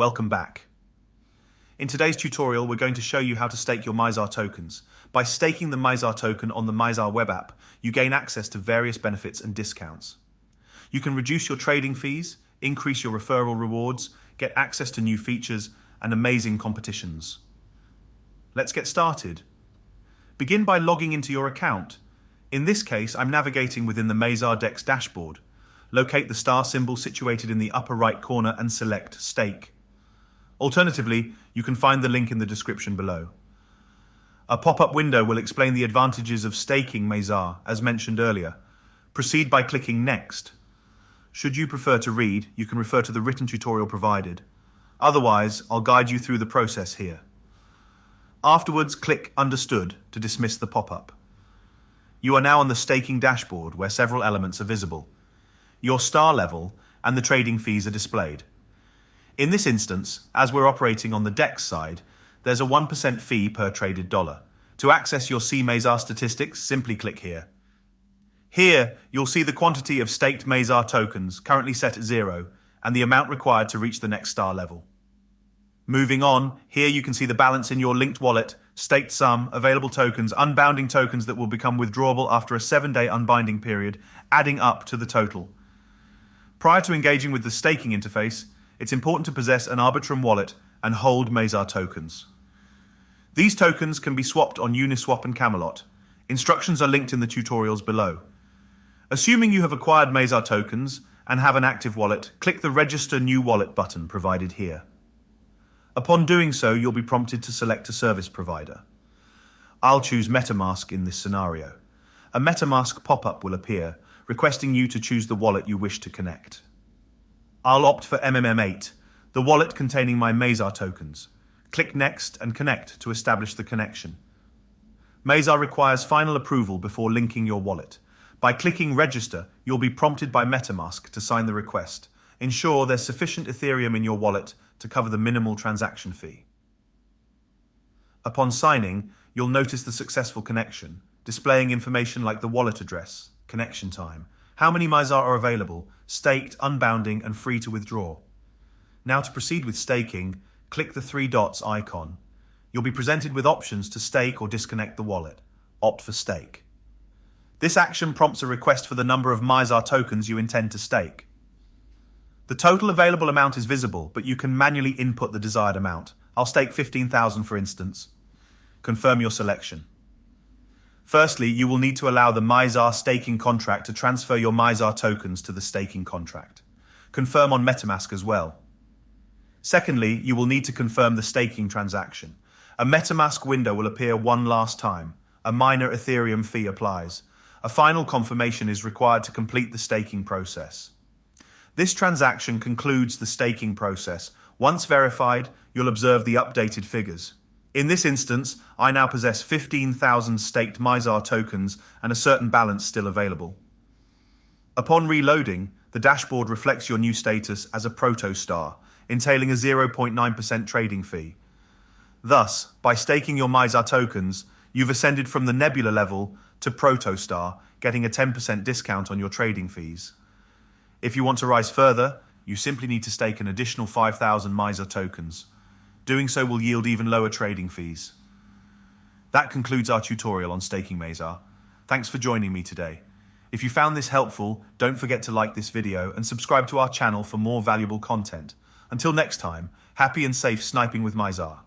welcome back. In today's tutorial, we're going to show you how to stake your Mizar tokens. By staking the Mizar token on the Mizar web app, you gain access to various benefits and discounts. You can reduce your trading fees, increase your referral rewards, get access to new features, and amazing competitions. Let's get started. Begin by logging into your account. In this case, I'm navigating within the Mizar DEX dashboard. Locate the star symbol situated in the upper right corner and select Stake. Alternatively, you can find the link in the description below. A pop-up window will explain the advantages of staking Mizar, as mentioned earlier. Proceed by clicking Next. Should you prefer to read, you can refer to the written tutorial provided. Otherwise, I'll guide you through the process here. Afterwards, click Understood to dismiss the pop-up. You are now on the staking dashboard where several elements are visible. Your star level and the trading fees are displayed. In this instance, as we're operating on the DEX side, there's a 1% fee per traded dollar. To access your Mizar statistics, simply click here. Here, you'll see the quantity of staked Mizar tokens, currently set at 0, and the amount required to reach the next star level. Moving on, here you can see the balance in your linked wallet, staked sum, available tokens, unbounding tokens that will become withdrawable after a 7-day unbinding period, adding up to the total. Prior to engaging with the staking interface, it's important to possess an Arbitrum wallet and hold Mizar tokens. These tokens can be swapped on Uniswap and Camelot. Instructions are linked in the tutorials below. Assuming you have acquired Mizar tokens and have an active wallet, click the Register New Wallet button provided here. Upon doing so, you'll be prompted to select a service provider. I'll choose MetaMask in this scenario. A MetaMask pop-up will appear, requesting you to choose the wallet you wish to connect. I'll opt for MMM8, the wallet containing my Mizar tokens. Click Next and Connect to establish the connection. Mizar requires final approval before linking your wallet. By clicking Register, you'll be prompted by MetaMask to sign the request. Ensure there's sufficient Ethereum in your wallet to cover the minimal transaction fee. Upon signing, you'll notice the successful connection, displaying information like the wallet address, connection time, how many Mizar are available, staked, unbounding, and free to withdraw. Now to proceed with staking, click the 3 dots icon. You'll be presented with options to stake or disconnect the wallet. Opt for stake. This action prompts a request for the number of Mizar tokens you intend to stake. The total available amount is visible, but you can manually input the desired amount. I'll stake 15,000 for instance. Confirm your selection. Firstly, you will need to allow the Mizar staking contract to transfer your Mizar tokens to the staking contract. Confirm on MetaMask as well. Secondly, you will need to confirm the staking transaction. A MetaMask window will appear one last time. A minor Ethereum fee applies. A final confirmation is required to complete the staking process. This transaction concludes the staking process. Once verified, you'll observe the updated figures. In this instance, I now possess 15,000 staked Mizar tokens and a certain balance still available. Upon reloading, the dashboard reflects your new status as a proto-star, entailing a 0.9% trading fee. Thus, by staking your Mizar tokens, you've ascended from the Nebula level to proto-star, getting a 10% discount on your trading fees. If you want to rise further, you simply need to stake an additional 5,000 Mizar tokens. Doing so will yield even lower trading fees. That concludes our tutorial on staking Mizar. Thanks for joining me today. If you found this helpful, don't forget to like this video and subscribe to our channel for more valuable content. Until next time, happy and safe sniping with Mizar.